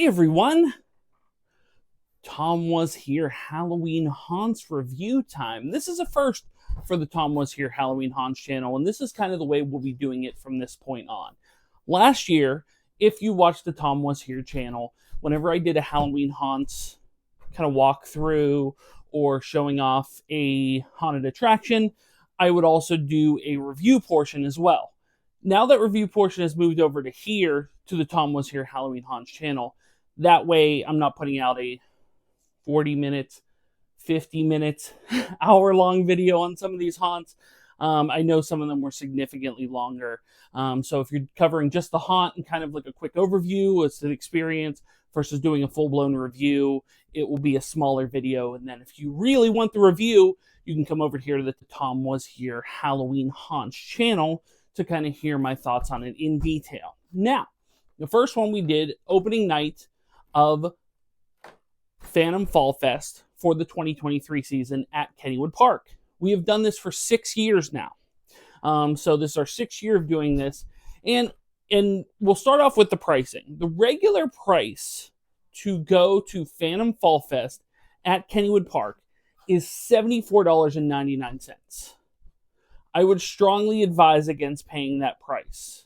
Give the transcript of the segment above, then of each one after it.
Hi everyone, TomWasHere Halloween Haunts review time. This is a first for the TomWasHere Halloween Haunts channel, and this is kind of the way we'll be doing it from this point on. Last year, if you watched the TomWasHere channel, whenever I did a Halloween Haunts kind of walkthrough or showing off a haunted attraction, I would also do a review portion as well. Now that review portion has moved over to here, to the TomWasHere Halloween Haunts channel, that way I'm not putting out a 40-minute, 50-minute, hour-long video on some of these haunts. I know some of them were significantly longer. So if you're covering just the haunt and kind of like a quick overview, it's an experience versus doing a full-blown review, it will be a smaller video. And then if you really want the review, you can come over here to the TomWasHere Halloween Haunts channel to kind of hear my thoughts on it in detail. Now, the first one we did, opening night of Phantom Fall Fest for the 2023 season at Kennywood Park. We have done this for 6 years now. So this is our 6th year of doing this. And we'll start off with the pricing. The regular price to go to Phantom Fall Fest at Kennywood Park is $74.99. I would strongly advise against paying that price.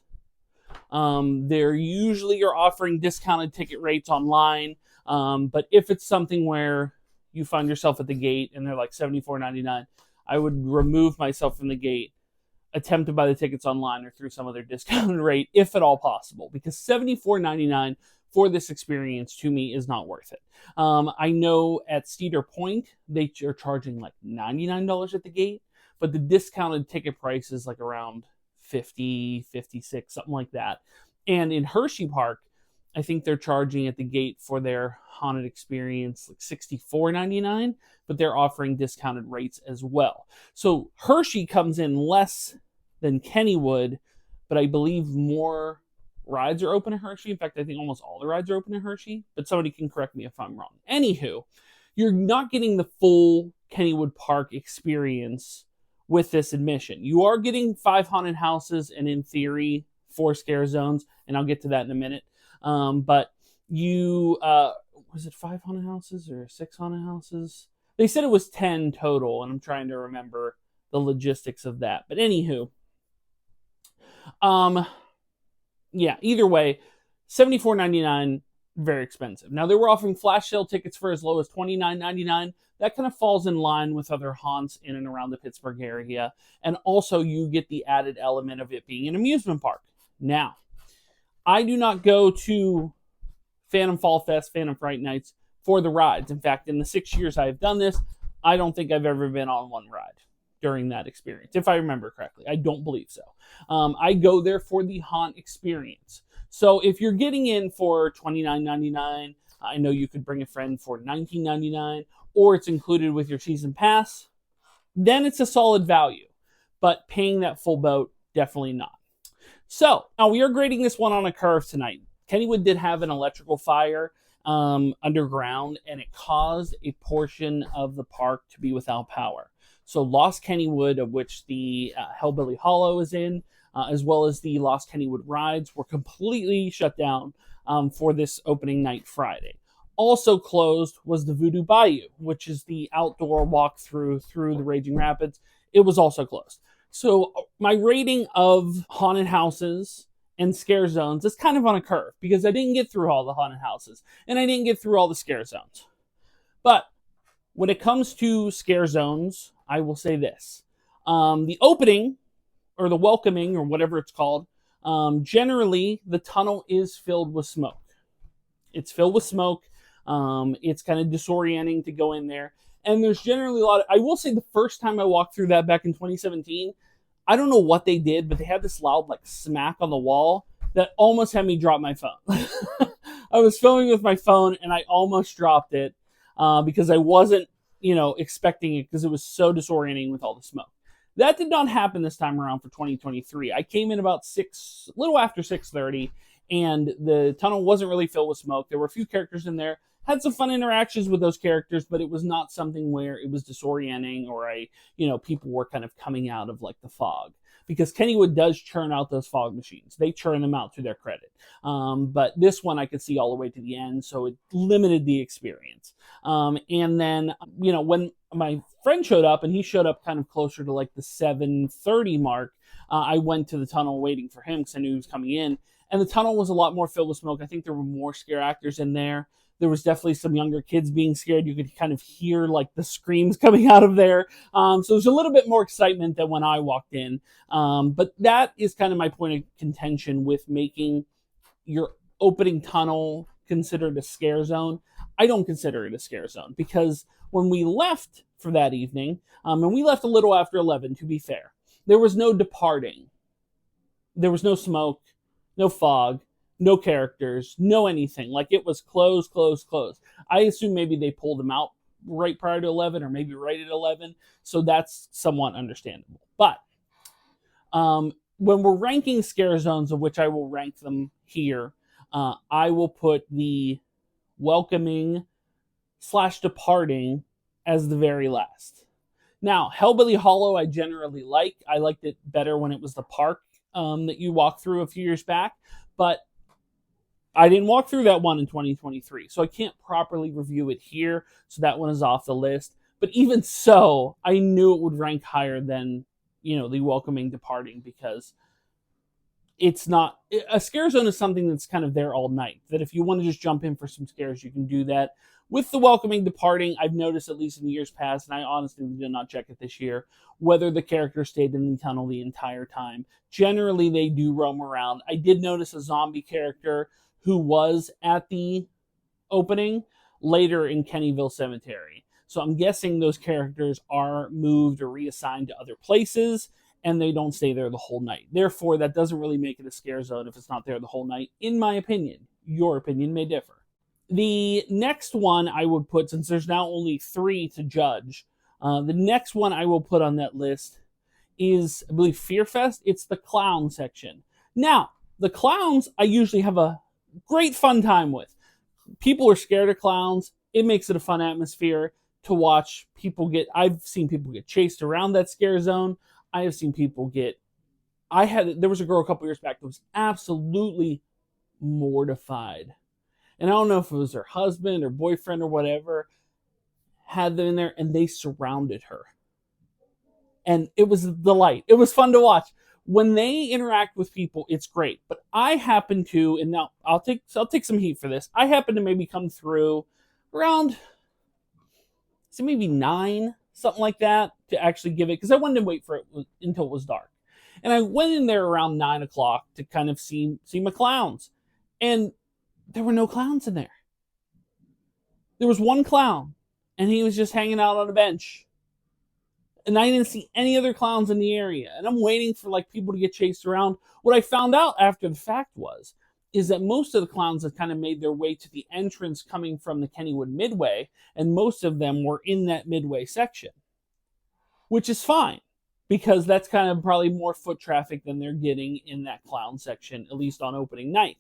They're usually are offering discounted ticket rates online, but if it's something where you find yourself at the gate and they're like $74.99, I would remove myself from the gate, attempt to buy the tickets online or through some other discounted rate, if at all possible, because $74.99 for this experience to me is not worth it. I know at Cedar Point, they are charging like $99 at the gate, but the discounted ticket price is like around $50, $56, something like that. And in Hershey Park, I think they're charging at the gate for their haunted experience like $64.99, but they're offering discounted rates as well. So Hershey comes in less than Kennywood, but I believe more rides are open at Hershey. In fact, I think almost all the rides are open at Hershey, but somebody can correct me if I'm wrong. Anywho, you're not getting the full Kennywood Park experience with this admission. You are getting 5 haunted houses and, in theory, 4 scare zones, and I'll get to that in a minute. But you, was it 5 haunted houses or 6 haunted houses? They said it was 10 total, and I'm trying to remember the logistics of that. But anywho, yeah, either way, $74.99, very expensive. Now, they were offering flash sale tickets for as low as $29.99. That kind of falls in line with other haunts in and around the Pittsburgh area. And also, you get the added element of it being an amusement park. Now, I do not go to Phantom Fall Fest, Phantom Fright Nights for the rides. In fact, in the 6 years I've done this, I don't think I've ever been on one ride during that experience, if I remember correctly. I don't believe so. I go there for the haunt experience. So if you're getting in for $29.99, I know you could bring a friend for $19.99, or it's included with your season pass, then it's a solid value. But paying that full boat, definitely not. So, now we are grading this one on a curve tonight. Kennywood did have an electrical fire underground, and it caused a portion of the park to be without power. So Lost Kennywood, of which the Hellbilly Hollow is in, as well as the Lost Kennywood rides, were completely shut down for this opening night Friday. Also closed was the Voodoo Bayou, which is the outdoor walkthrough through the Raging Rapids. It was also closed. So my rating of haunted houses and scare zones is kind of on a curve, because I didn't get through all the haunted houses and I didn't get through all the scare zones. But when it comes to scare zones, I will say this. The opening, or the welcoming, or whatever it's called, generally the tunnel is filled with smoke. It's filled with smoke. It's kind of disorienting to go in there. And there's generally a lot of, I will say the first time I walked through that back in 2017, I don't know what they did, but they had this loud like smack on the wall that almost had me drop my phone. I was filming with my phone and I almost dropped it because I wasn't, expecting it, because it was so disorienting with all the smoke. That did not happen this time around for 2023. I came in about a little after 6:30, and the tunnel wasn't really filled with smoke. There were a few characters in there. Had some fun interactions with those characters, but it was not something where it was disorienting or people were kind of coming out of like the fog. because Kennywood does churn out those fog machines. They churn them out to their credit. But this one I could see all the way to the end, so it limited the experience. And then, when my friend showed up, and he showed up kind of closer to like the 7:30 mark, I went to the tunnel waiting for him because I knew he was coming in. And the tunnel was a lot more filled with smoke. I think there were more scare actors in there. There was definitely some younger kids being scared. You could kind of hear like the screams coming out of there. So there's a little bit more excitement than when I walked in. But that is kind of my point of contention with making your opening tunnel considered a scare zone. I don't consider it a scare zone because when we left for that evening, and we left a little after 11, to be fair, there was no departing. There was no smoke, no fog, no characters, no anything. Like, it was closed. I assume maybe they pulled them out right prior to 11 or maybe right at 11. So that's somewhat understandable. But when we're ranking scare zones, of which I will rank them here, I will put the welcoming / departing as the very last. Now, Hellbilly Hollow I generally like. I liked it better when it was the park that you walked through a few years back. But I didn't walk through that one in 2023, so I can't properly review it here, so that one is off the list. But even so, I knew it would rank higher than, the welcoming departing, because it's not... A scare zone is something that's kind of there all night, that if you want to just jump in for some scares, you can do that. With the welcoming departing, I've noticed, at least in years past, and I honestly did not check it this year, whether the character stayed in the tunnel the entire time. Generally, they do roam around. I did notice a zombie character who was at the opening later in Kennyville Cemetery. So I'm guessing those characters are moved or reassigned to other places, and they don't stay there the whole night. Therefore, that doesn't really make it a scare zone if it's not there the whole night, in my opinion. Your opinion may differ. The next one I would put, since there's now only 3 to judge, the next one I will put on that list is, I believe, Fear Fest. It's the clown section. Now, the clowns I usually have a great fun time with. People are scared of clowns. It makes it a fun atmosphere to watch people get... I've seen people get chased around that scare zone. I have seen people get... There was a girl a couple years back that was absolutely mortified. And I don't know if it was her husband or boyfriend or whatever had them in there, and they surrounded her. And it was a delight. It was fun to watch. When they interact with people, it's great. But I happen to, and now I'll take some heat for this. I happen to maybe come through around, maybe 9, something like that, to actually give it, because I wanted to wait for it until it was dark. And I went in there around 9 o'clock to kind of see my clowns. And there were no clowns in there. There was one clown, and he was just hanging out on a bench. And I didn't see any other clowns in the area. And I'm waiting for people to get chased around. What I found out after the fact is that most of the clowns had kind of made their way to the entrance coming from the Kennywood Midway, and most of them were in that Midway section. Which is fine, because that's kind of probably more foot traffic than they're getting in that clown section, at least on opening night.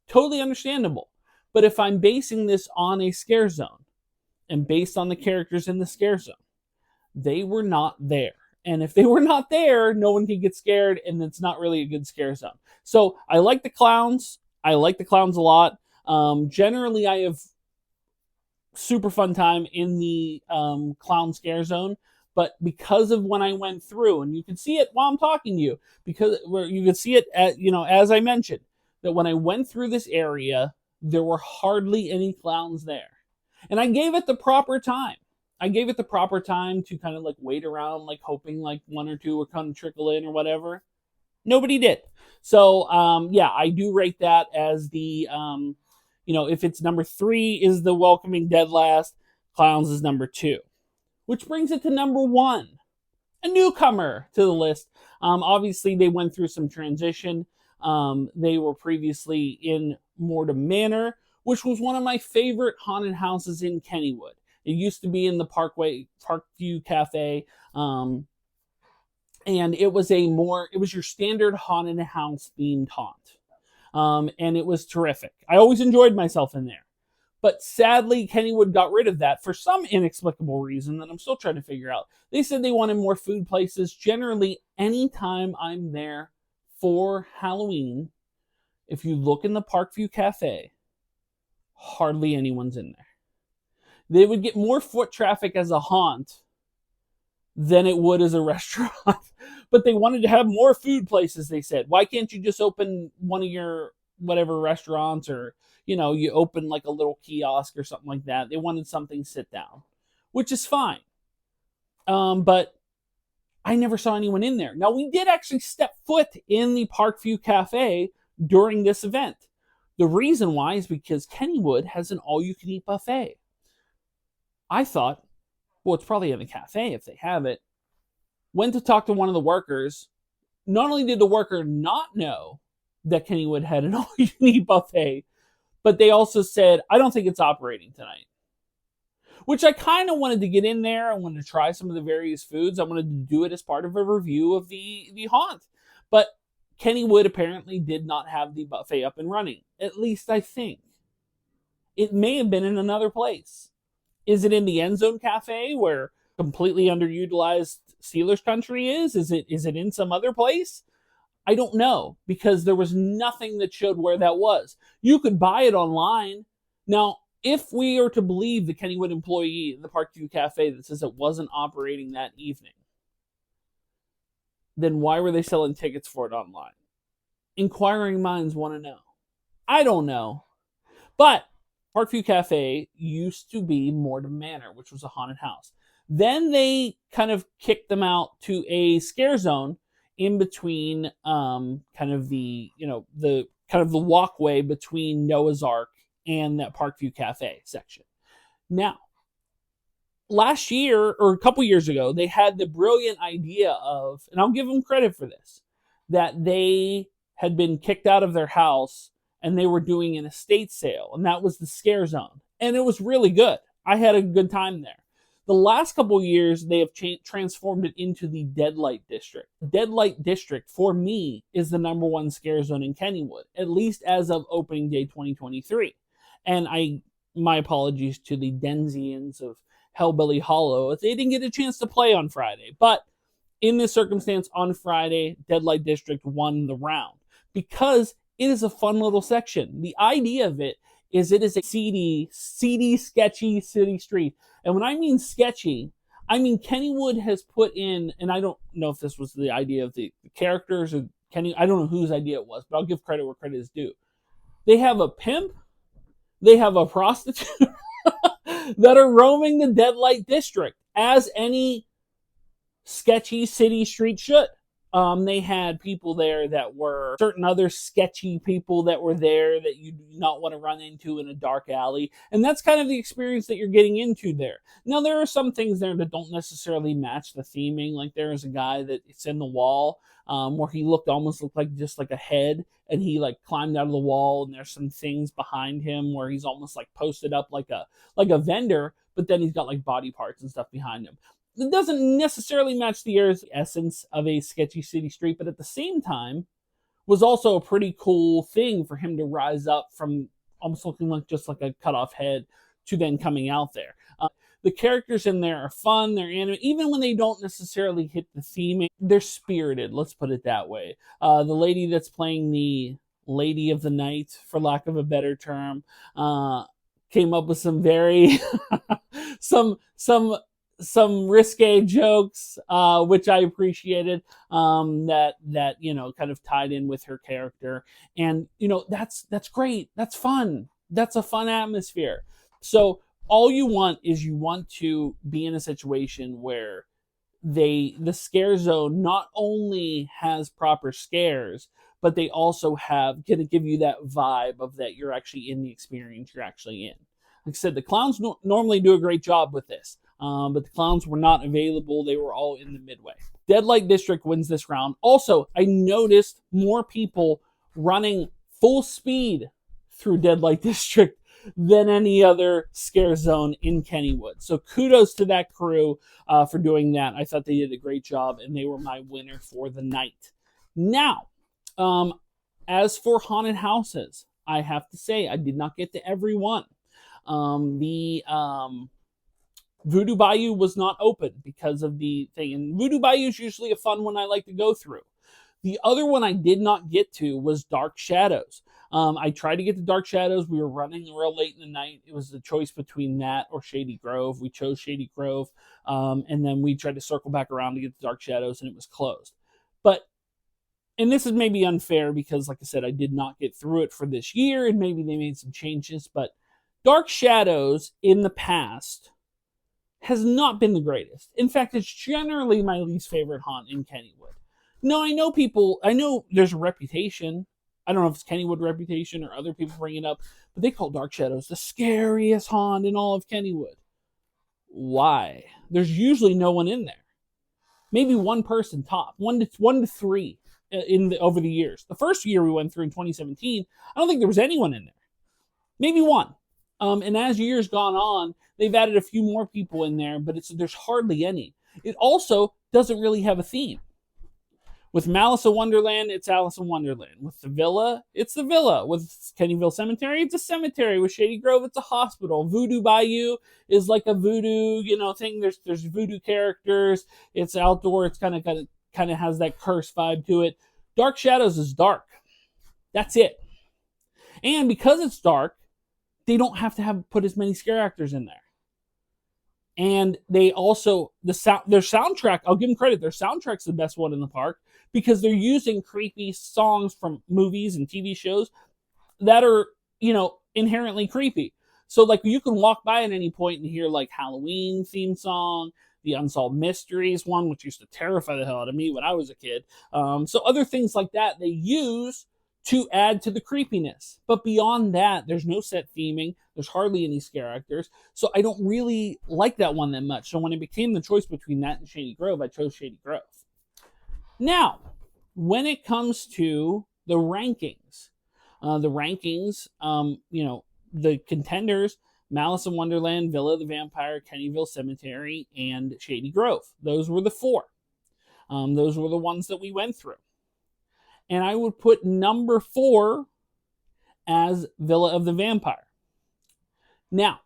Totally understandable. But if I'm basing this on a scare zone, and based on the characters in the scare zone, they were not there. And if they were not there, no one can get scared, and it's not really a good scare zone. So I like the clowns. I like the clowns a lot. Generally, I have super fun time in the clown scare zone. But because of when I went through, and you can see it while I'm talking to you, because you can see it as I mentioned, that when I went through this area, there were hardly any clowns there. And I gave it the proper time. I gave it the proper time to kind of wait around, hoping 1 or 2 would come trickle in or whatever. Nobody did. So, I do rate that as the, if it's number 3 is the welcoming dead last, clowns is number 2. Which brings it to number 1, a newcomer to the list. Obviously, they went through some transition. They were previously in Mortem Manor, which was one of my favorite haunted houses in Kennywood. It used to be in the Parkview Cafe, and it was your standard haunted house themed haunt, and it was terrific. I always enjoyed myself in there, But sadly, Kennywood got rid of that for some inexplicable reason that I'm still trying to figure out. They said they wanted more food places. Generally, anytime I'm there for Halloween, if you look in the Parkview Cafe, hardly anyone's in there. They would get more foot traffic as a haunt than it would as a restaurant. But they wanted to have more food places, they said. Why can't you just open one of your whatever restaurants, or, you open like a little kiosk or something like that? They wanted something sit down, which is fine. But I never saw anyone in there. Now, we did actually step foot in the Parkview Cafe during this event. The reason why is because Kennywood has an all-you-can-eat buffet. I thought, well, it's probably in the cafe if they have it. Went to talk to one of the workers. Not only did the worker not know that Kennywood had an all-you-can-eat buffet, but they also said, I don't think it's operating tonight. Which I kind of wanted to get in there. I wanted to try some of the various foods. I wanted to do it as part of a review of the haunt. But Kennywood apparently did not have the buffet up and running. At least I think. It may have been in another place. Is it in the End Zone Cafe where completely underutilized Steelers country is? Is it in some other place? I don't know, because there was nothing that showed where that was. You could buy it online. Now, if we are to believe the Kennywood employee in the Parkview Cafe that says it wasn't operating that evening, then why were they selling tickets for it online? Inquiring minds want to know. I don't know. But Parkview Cafe used to be Mortimer Manor, which was a haunted house. Then they kind of kicked them out to a scare zone in between kind of the walkway between Noah's Ark and that Parkview Cafe section. Now, last year, or a couple years ago, they had the brilliant idea of, and I'll give them credit for this, that they had been kicked out of their house and they were doing an estate sale, and that was the scare zone. And it was really good. I had a good time there. The last couple of years, they have transformed it into the Deadlight District. Deadlight District, for me, is the number one scare zone in Kennywood, at least as of opening day 2023. And my apologies to the Denzians of Hellbilly Hollow if they didn't get a chance to play on Friday. But in this circumstance, on Friday, Deadlight District won the round because it is a fun little section. The idea of it is a seedy, sketchy city street. And when I mean sketchy, I mean Kennywood has put in, and I don't know if this was the idea of the characters or Kenny, I don't know whose idea it was, but I'll give credit where credit is due. They have a pimp, they have a prostitute that are roaming the Deadlight District, as any sketchy city street should. They had people there that were certain other sketchy people that were there that you do not want to run into in a dark alley. And that's kind of the experience that you're getting into there. Now, there are some things there that don't necessarily match the theming. Like there is a guy that it's in the wall where he almost looked like just like a head, and he like climbed out of the wall, and there's some things behind him where he's almost like posted up like a vendor, but then he's got like body parts and stuff behind him. It doesn't necessarily match the essence of a sketchy city street, but at the same time was also a pretty cool thing for him to rise up from almost looking like just like a cut off head to then coming out there. The characters in there are fun, they're animated, even when they don't necessarily hit the theming, they're spirited, let's put it that way. The lady that's playing the Lady of the Night, for lack of a better term, came up with some very some risque jokes, which I appreciated, that kind of tied in with her character. And, that's great. That's fun. That's a fun atmosphere. So all you want to be in a situation where the scare zone not only has proper scares, but they also going to give you that vibe of that you're actually in the experience you're actually in. Like I said, the clowns normally do a great job with this. But the clowns were not available. They were all in the midway. Deadlight District wins this round. Also, I noticed more people running full speed through Deadlight District than any other scare zone in Kennywood. So kudos to that crew for doing that. I thought they did a great job, and they were my winner for the night. Now, as for haunted houses, I have to say I did not get to every one. The Voodoo Bayou was not open because of the thing. And Voodoo Bayou is usually a fun one I like to go through. The other one I did not get to was Dark Shadows. I tried to get to Dark Shadows. We were running real late in the night. It was the choice between that or Shady Grove. We chose Shady Grove. And then we tried to circle back around to get to Dark Shadows, and it was closed. But, and this is maybe unfair because, like I said, I did not get through it for this year, and maybe they made some changes. But Dark Shadows in the past has not been the greatest. In fact, it's generally my least favorite haunt in Kennywood. No, I know there's a reputation. I don't know if it's Kennywood reputation or other people bring it up, but they call Dark Shadows the scariest haunt in all of Kennywood. Why? There's usually no one in there. Maybe one person top, one to three over the years. The first year we went through in 2017, I don't think there was anyone in there. Maybe one. And as years gone on, they've added a few more people in there, but there's hardly any. It also doesn't really have a theme. With Malice in Wonderland, it's Alice in Wonderland. With the Villa, it's the Villa. With Kennyville Cemetery, it's a cemetery. With Shady Grove, it's a hospital. Voodoo Bayou is like a voodoo, thing. There's voodoo characters. It's outdoor. It's kind of has that curse vibe to it. Dark Shadows is dark. That's it. And because it's dark, they don't have to put as many scare actors in there. And they also, their soundtrack, I'll give them credit, their soundtrack's the best one in the park because they're using creepy songs from movies and TV shows that are, inherently creepy. So, like, you can walk by at any point and hear, like, Halloween theme song, the Unsolved Mysteries one, which used to terrify the hell out of me when I was a kid. So other things like that they use to add to the creepiness. But beyond that, there's no set theming. There's hardly any scare actors. So I don't really like that one that much. So when it became the choice between that and Shady Grove, I chose Shady Grove. Now, when it comes to the rankings, the contenders, Malice in Wonderland, Villa of the Vampire, Kennyville Cemetery, and Shady Grove. Those were the four. Those were the ones that we went through. And I would put number 4 as Villa of the Vampire. Now,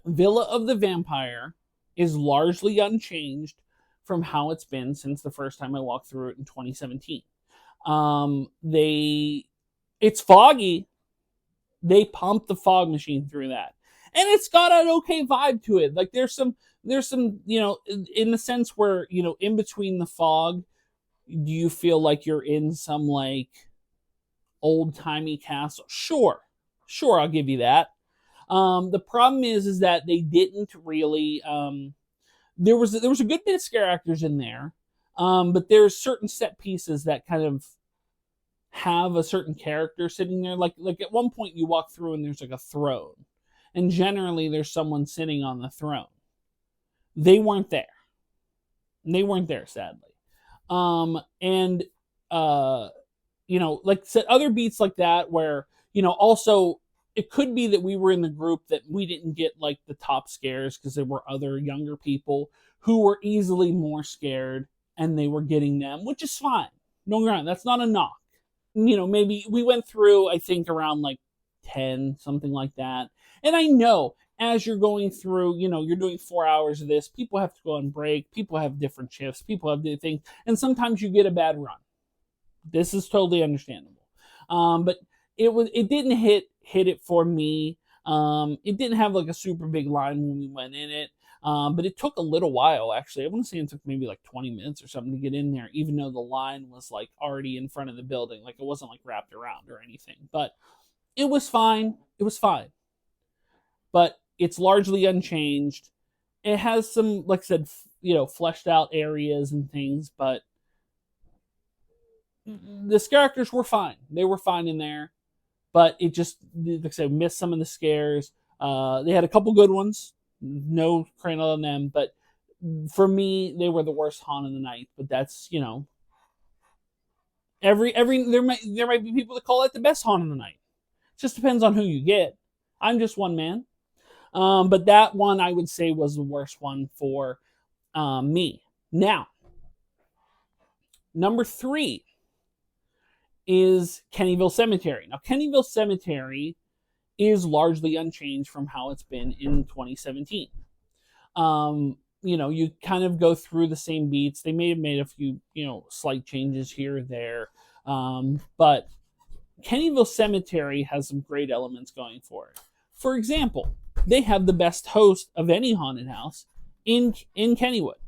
Villa of the Vampire is largely unchanged from how it's been since the first time I walked through it in 2017. It's foggy. They pumped the fog machine through that. And it's got an okay vibe to it. Like there's some, in the sense where, in between the fog, do you feel like you're in some like old-timey castle? Sure, I'll give you that. The problem is that they didn't really, there was a good bit of scare actors in there, but there's certain set pieces that kind of have a certain character sitting there. Like at one point you walk through and there's like a throne, and generally there's someone sitting on the throne. They weren't there. Sadly. Like I said, other beats like that where, also it could be that we were in the group that we didn't get like the top scares because there were other younger people who were easily more scared and they were getting them, which is fine. Don't get me wrong, that's not a knock. Maybe we went through, I think, around like 10, something like that. And I know as you're going through, you're doing 4 hours of this, people have to go on break, people have different shifts, people have different things, and sometimes you get a bad run. This is totally understandable. But it didn't hit it for me. It didn't have like a super big line when we went in it. But it took a little while, actually. I want to say it took maybe like 20 minutes or something to get in there, even though the line was like already in front of the building. Like it wasn't like wrapped around or anything. But it was fine. But it's largely unchanged. It has some, like I said, fleshed out areas and things, but the scare actors were fine. They were fine in there, but it just, like I said, missed some of the scares. They had a couple good ones. No credit on them, but for me, they were the worst haunt of the night. But that's, every there might be people that call it the best haunt of the night. It just depends on who you get. I'm just one man. But that one I would say was the worst one for me. Now, number 3 is Kennyville Cemetery. Now, Kennyville Cemetery is largely unchanged from how it's been in 2017. You kind of go through the same beats. They may have made a few, slight changes here or there. But Kennyville Cemetery has some great elements going for it. For example, they have the best host of any haunted house in Kennywood.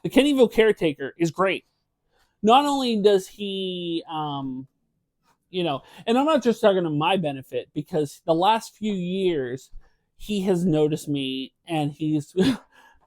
The Kennyville caretaker is great. Not only does he, and I'm not just talking to my benefit, because the last few years he has noticed me and he's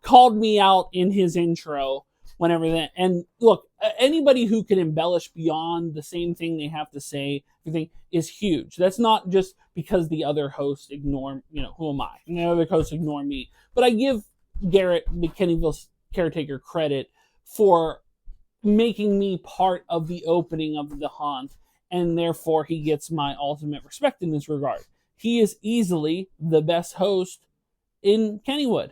called me out in his intro whenever that. And look, anybody who can embellish beyond the same thing they have to say, everything is huge. That's not just because the other hosts ignore, who am I? And the other hosts ignore me. But I give Garrett, the Kennyville caretaker, credit for making me part of the opening of the haunt, and therefore he gets my ultimate respect in this regard. He is easily the best host in Kennywood.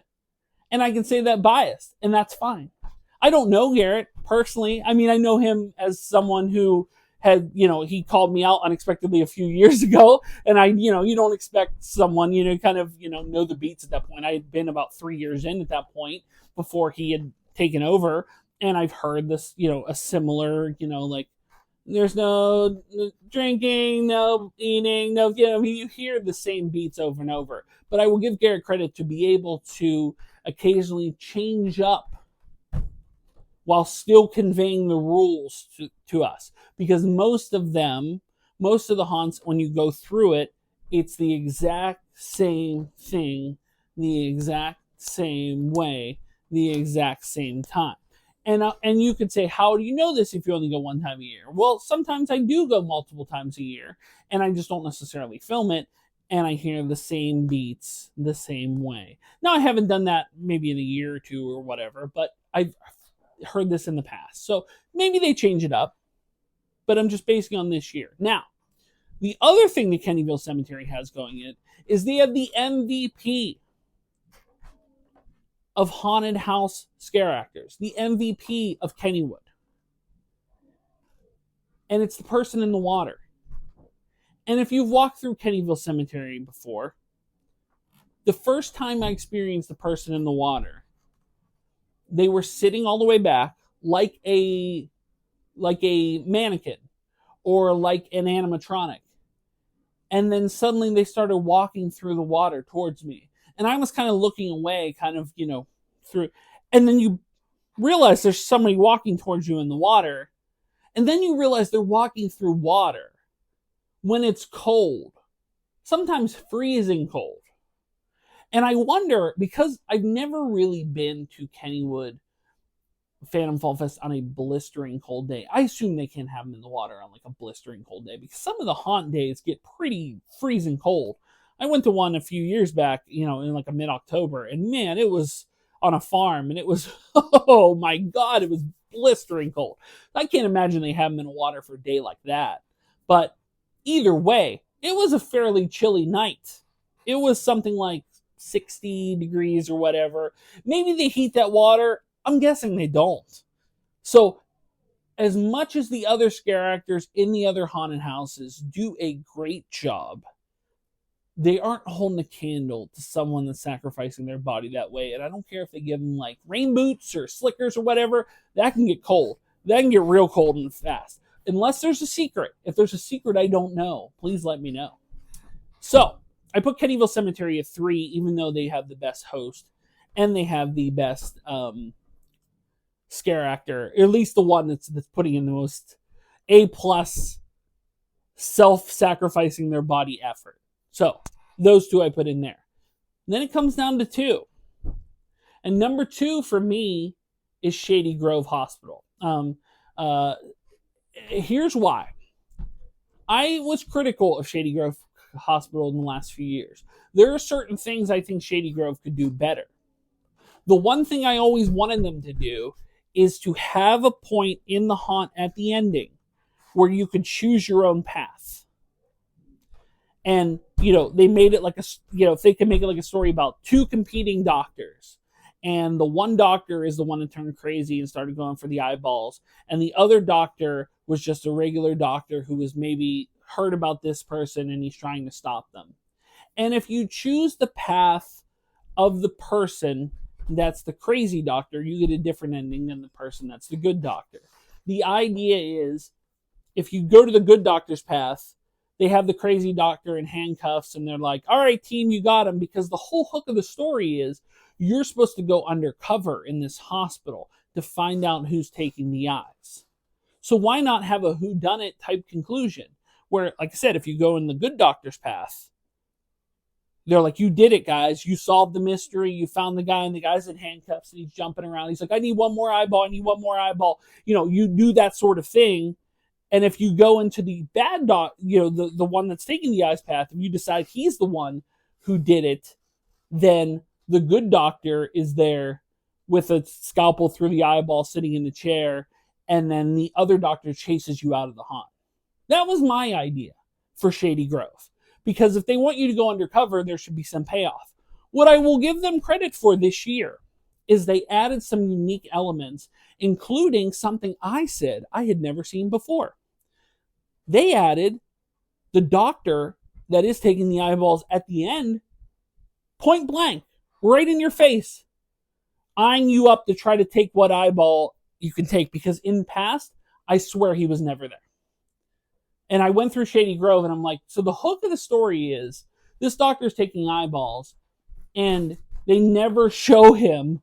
And I can say that biased, and that's fine. I don't know Garrett personally. I mean, I know him as someone who had, he called me out unexpectedly a few years ago. And you don't expect someone, kind of, know the beats at that point. I had been about 3 years in at that point before he had taken over. And I've heard this, a similar, like, there's no drinking, no eating, no, you hear the same beats over and over. But I will give Garrett credit to be able to occasionally change up while still conveying the rules to us. Because most of the haunts, when you go through it, it's the exact same thing, the exact same way, the exact same time. And you could say, how do you know this if you only go one time a year? Well, sometimes I do go multiple times a year, and I just don't necessarily film it, and I hear the same beats the same way. Now, I haven't done that maybe in a year or two or whatever, but I've heard this in the past. So maybe they change it up, but I'm just basing on this year. Now, the other thing the Kennyville Cemetery has going in is they have the MVP of haunted house scare actors, the MVP of Kennywood. And it's the person in the water. And if you've walked through Kennyville Cemetery before, the first time I experienced the person in the water, they were sitting all the way back like a mannequin or like an animatronic. And then suddenly they started walking through the water towards me. And I was kind of looking away, kind of, through. And then you realize there's somebody walking towards you in the water. And then you realize they're walking through water when it's cold, sometimes freezing cold. And I wonder, because I've never really been to Kennywood Phantom Fall Fest on a blistering cold day. I assume they can't have them in the water on like a blistering cold day, because some of the haunt days get pretty freezing cold. I went to one a few years back, in like a mid-October, and man, it was on a farm, and it was, oh my God, it was blistering cold. I can't imagine they have them in the water for a day like that. But either way, it was a fairly chilly night. It was something like 60 degrees or whatever. Maybe they heat that water. I'm guessing they don't. So as much as the other scare actors in the other haunted houses do a great job, they aren't holding a candle to someone that's sacrificing their body that way. And I don't care if they give them like rain boots or slickers or whatever. That can get cold. That can get real cold and fast. Unless there's a secret. If there's a secret I don't know, please let me know. So I put Kennyville Cemetery at 3, even though they have the best host and they have the best scare actor, at least the one that's putting in the most A+ self-sacrificing their body effort. So those two I put in there. And then it comes down to 2. And number 2 for me is Shady Grove Hospital. Here's why. I was critical of Shady Grove Hospital in the last few years. There are certain things I think Shady Grove could do better. The one thing I always wanted them to do is to have a point in the haunt at the ending where you could choose your own path. And, they made it like if they could make it like a story about 2 competing doctors, and the one doctor is the one that turned crazy and started going for the eyeballs, and the other doctor was just a regular doctor who was maybe heard about this person and he's trying to stop them. And if you choose the path of the person that's the crazy doctor, you get a different ending than the person that's the good doctor. The idea is, if you go to the good doctor's path, they have the crazy doctor in handcuffs and they're like, all right, team, you got him. Because the whole hook of the story is you're supposed to go undercover in this hospital to find out who's taking the eyes. So why not have a whodunit type conclusion where, like I said, if you go in the good doctor's path, they're like, you did it, guys. You solved the mystery. You found the guy, and the guy's in handcuffs, and he's jumping around. He's like, I need one more eyeball. I need one more eyeball. You do that sort of thing. And if you go into the bad the one that's taking the eyes path, if you decide he's the one who did it, then the good doctor is there with a scalpel through the eyeball sitting in the chair, and then the other doctor chases you out of the haunt. That was my idea for Shady Grove. Because if they want you to go undercover, there should be some payoff. What I will give them credit for this year is they added some unique elements, including something I said I had never seen before. They added the doctor that is taking the eyeballs at the end, point blank, right in your face, eyeing you up to try to take what eyeball you can take. Because in past, I swear he was never there. And I went through Shady Grove and I'm like, so the hook of the story is this doctor's taking eyeballs and they never show him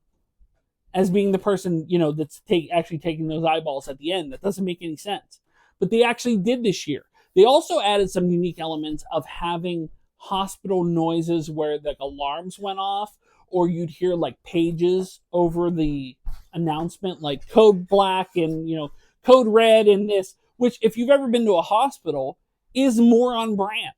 as being the person, that's actually taking those eyeballs at the end. That doesn't make any sense. But they actually did this year. They also added some unique elements of having hospital noises where like alarms went off, or you'd hear like pages over the announcement, like code black and, code red and this, which if you've ever been to a hospital is more on brand.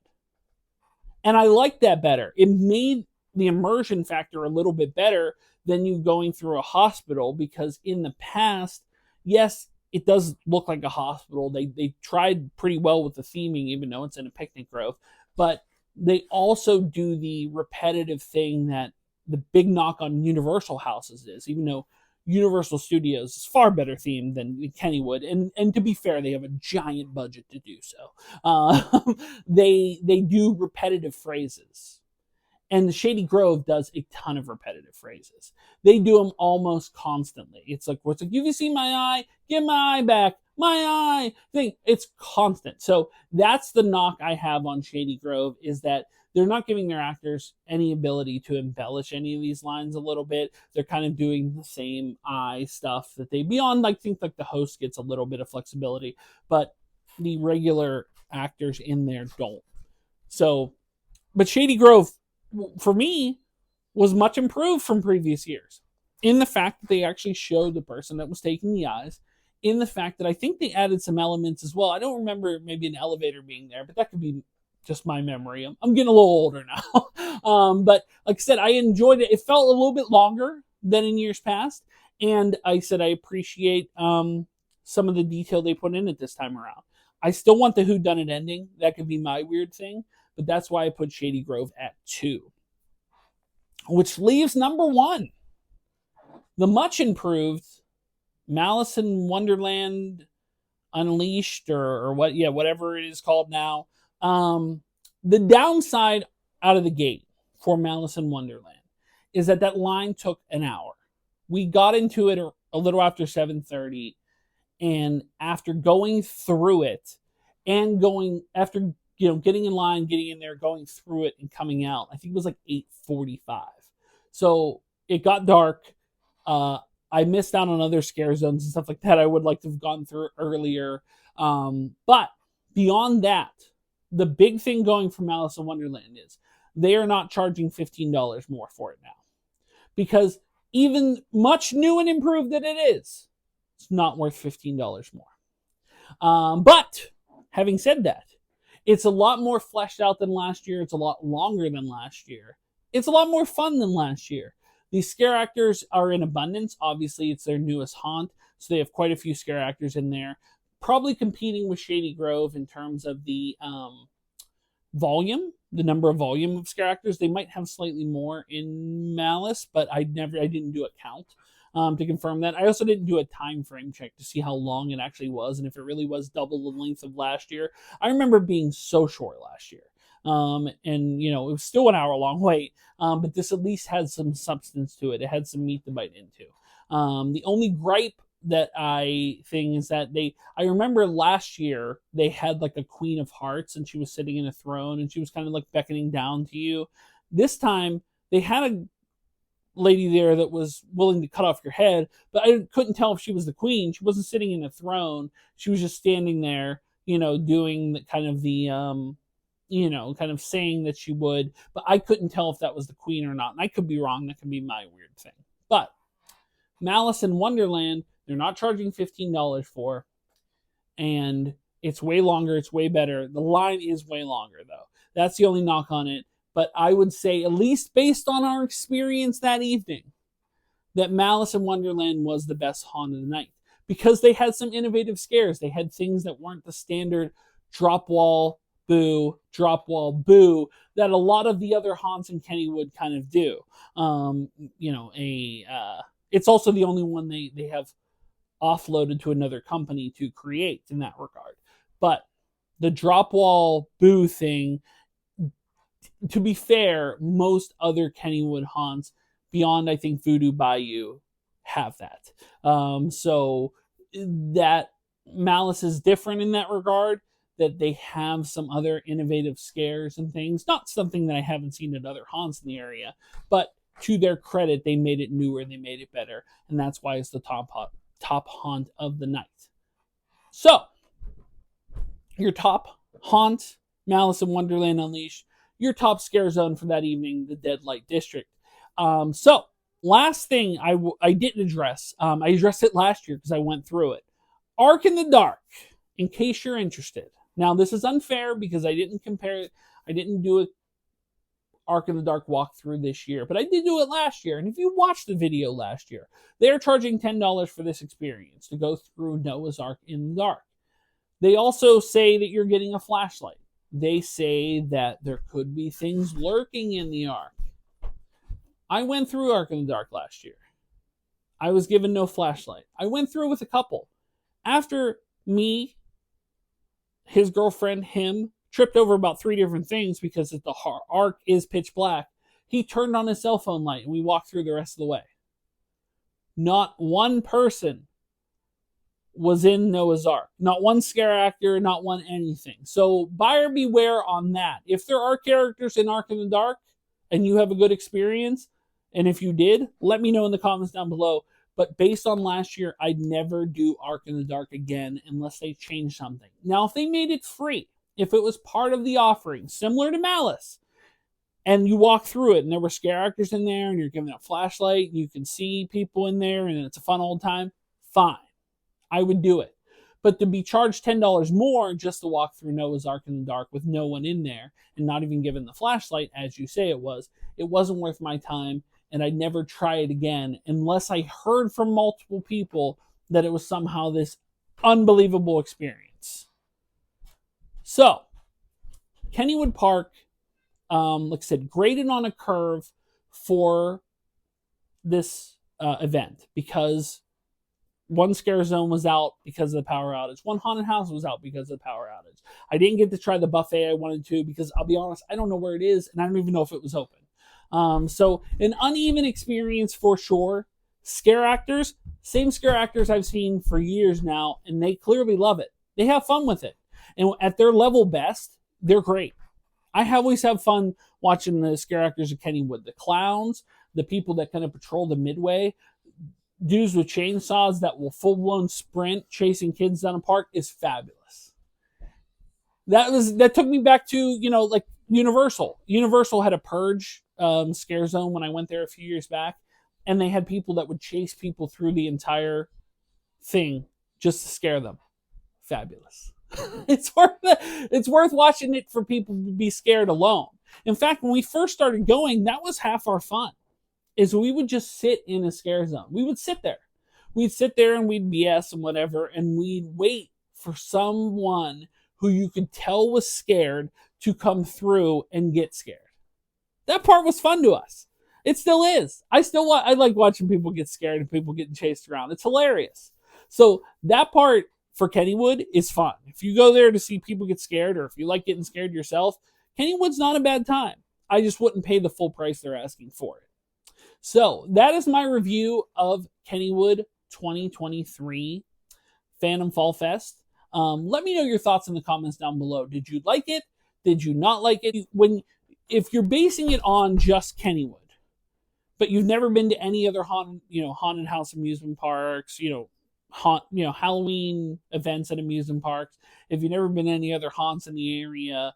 And I like that better. It made the immersion factor a little bit better than you going through a hospital, because in the past, yes, it does look like a hospital. They tried pretty well with the theming, even though it's in a picnic grove, but they also do the repetitive thing that the big knock on Universal houses is, even though Universal Studios is far better themed than Kennywood, and to be fair, they have a giant budget to do so. They do repetitive phrases, and the Shady Grove does a ton of repetitive phrases. They do them almost constantly. It's like, have you seen my eye? Give my eye back. My eye thing. It's constant. So that's the knock I have on Shady Grove, is that they're not giving their actors any ability to embellish any of these lines a little bit. They're kind of doing the same eye stuff that they, beyond, I think like the host gets a little bit of flexibility, but the regular actors in there don't. So, but Shady Grove, for me, was much improved from previous years in the fact that they actually showed the person that was taking the eyes, in the fact that I think they added some elements as well. I don't remember maybe an elevator being there, but that could be just my memory. I'm getting a little older now. But like I said, I enjoyed it. It felt a little bit longer than in years past. And I said I appreciate some of the detail they put in it this time around. I still want the whodunit ending. That could be my weird thing. But that's why I put Shady Grove at 2. Which leaves number 1. The much improved Malice in Wonderland Unleashed, or whatever it is called now. The downside out of the gate for Malice in Wonderland is that line took an hour. We got into it a little after 7:30, and after going through it and getting in line, getting in there, going through it and coming out, I think it was like 8:45. So it got dark. I missed out on other scare zones and stuff like that I would like to have gone through earlier. But beyond that, the big thing going for Malice in Wonderland is they are not charging $15 more for it now. Because even much new and improved that it is, it's not worth $15 more. But having said that, it's a lot more fleshed out than last year. It's a lot longer than last year. It's a lot more fun than last year. These scare actors are in abundance. Obviously, it's their newest haunt, so they have quite a few scare actors in there. Probably competing with Shady Grove in terms of the volume, the number of volume of scare actors. They might have slightly more in Malice, but I didn't do a count to confirm that. I also didn't do a time frame check to see how long it actually was and if it really was double the length of last year. I remember being so short last year. And, you know, it was still an hour-long wait, but this at least had some substance to it. It had some meat to bite into. The only gripe that I think is that I remember last year they had like a Queen of Hearts and she was sitting in a throne and she was kind of like beckoning down to you. This time they had a lady there that was willing to cut off your head, but I couldn't tell if she was the queen. She wasn't sitting in a throne. She was just standing there, you know, doing the kind of you know, kind of saying that she would, but I couldn't tell if that was the queen or not. And I could be wrong. That could be my weird thing. But Malice in Wonderland, they're not charging $15 for, and it's way longer. It's way better. The line is way longer, though. That's the only knock on it. But I would say, at least based on our experience that evening, that Malice in Wonderland was the best haunt of the night. Because they had some innovative scares. They had things that weren't the standard drop wall, boo, that a lot of the other haunts in Kennywood kind of do. You know, it's also the only one they have offloaded to another company to create in that regard. But the drop wall, boo thing, to be fair, most other Kennywood haunts beyond, I think, Voodoo Bayou have that. So that Malice is different in that regard, that they have some other innovative scares and things. Not something that I haven't seen at other haunts in the area, but to their credit, they made it newer, they made it better, and that's why it's the top haunt of the night. So, your top haunt, Malice in Wonderland Unleashed. Your top scare zone for that evening, the Dead Light District. So, last thing I didn't address, I addressed it last year because I went through it. Ark in the Dark, in case you're interested. Now, this is unfair because I didn't compare it. I didn't do a Ark in the Dark walkthrough this year, but I did do it last year. And if you watched the video last year, they're charging $10 for this experience to go through Noah's Ark in the dark. They also say that you're getting a flashlight. They say that there could be things lurking in the Ark. I went through Ark in the Dark last year. I was given no flashlight. I went through with a couple. After me, his girlfriend, him, tripped over about 3 different things because the Ark is pitch black, he turned on his cell phone light and we walked through the rest of the way. Not one person was in Noah's Ark. Not one scare actor, not one anything. So buyer beware on that. If there are characters in Ark in the Dark and you have a good experience, and if you did, let me know in the comments down below. But based on last year, I'd never do Ark in the Dark again unless they change something. Now, if they made it free, if it was part of the offering, similar to Malice, and you walk through it and there were scare actors in there and you're given a flashlight, you can see people in there and it's a fun old time, fine. I would do it. But to be charged $10 more just to walk through Noah's Ark in the dark with no one in there and not even given the flashlight, as you say it wasn't worth my time, and I'd never try it again unless I heard from multiple people that it was somehow this unbelievable experience. So, Kennywood Park, like I said, graded on a curve for this event because one scare zone was out because of the power outage. One haunted house was out because of the power outage. I didn't get to try the buffet I wanted to because I'll be honest, I don't know where it is and I don't even know if it was open. So an uneven experience for sure. Scare actors, same scare actors I've seen for years now, and they clearly love it. They have fun with it. And at their level best, they're great. I always have fun watching the scare actors of Kennywood. The clowns, the people that kind of patrol the midway, dudes with chainsaws that will full-blown sprint chasing kids down a park is fabulous. That took me back to, like Universal. Universal had a Purge scare zone when I went there a few years back, and they had people that would chase people through the entire thing just to scare them. Fabulous. It's worth watching it for people to be scared alone. In fact, when we first started going, that was half our fun. Is we would just sit in a scare zone. We would sit there. We'd sit there and we'd BS and whatever, and we'd wait for someone who you could tell was scared to come through and get scared. That part was fun to us. It still is. I like watching people get scared and people getting chased around. It's hilarious. So that part for Kennywood is fun. If you go there to see people get scared, or if you like getting scared yourself, Kennywood's not a bad time. I just wouldn't pay the full price they're asking for it. So that is my review of Kennywood 2023 Phantom Fall Fest. Let me know your thoughts in the comments down below. Did you like it? Did you not like it? If you're basing it on just Kennywood, but you've never been to any other haunted house amusement parks, Halloween events at amusement parks, if you've never been to any other haunts in the area,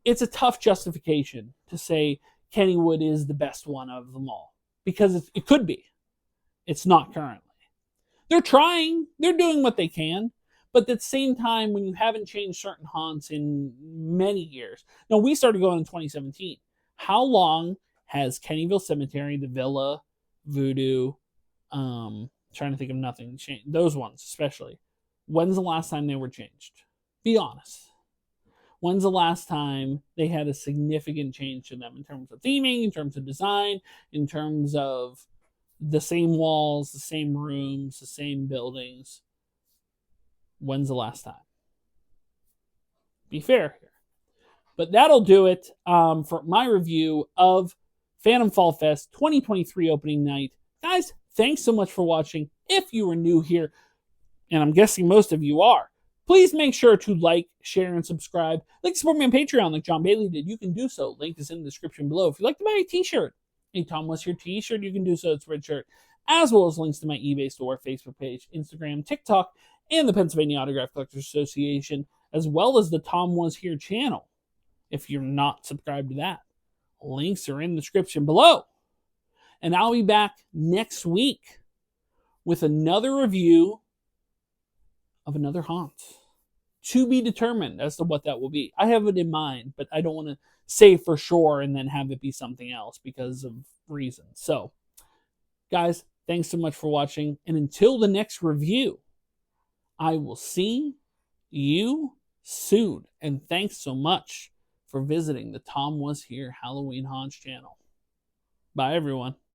it's a tough justification to say Kennywood is the best one of them all, because it could be. It's not currently. They're trying. They're doing what they can. But at the same time, when you haven't changed certain haunts in many years. Now, we started going in 2017. How long has Kennyville Cemetery, the Villa, Voodoo, trying to think of nothing, those ones especially, when's the last time they were changed? Be honest. When's the last time they had a significant change to them in terms of theming, in terms of design, in terms of the same walls, the same rooms, the same buildings? When's the last time? Be fair here. But that'll do it for my review of Phantom Fall Fest 2023 opening night. Guys, thanks so much for watching. If you are new here, and I'm guessing most of you are, please make sure to like, share, and subscribe. Like to support me on Patreon like John Bailey did. You can do so. Link is in the description below. If you'd like to buy a t-shirt, a TomWasHere t-shirt, you can do so. It's Spreadshirt, as well as links to my eBay store, Facebook page, Instagram, TikTok, and the Pennsylvania Autograph Collectors Association, as well as the TomWasHere channel. If you're not subscribed to that, links are in the description below. And I'll be back next week with another review of another haunt. To be determined as to what that will be. I have it in mind, but I don't want to say for sure and then have it be something else because of reasons. So, guys, thanks so much for watching. And until the next review, I will see you soon. And thanks so much for visiting the TomWasHere Halloween Haunts channel. Bye, everyone.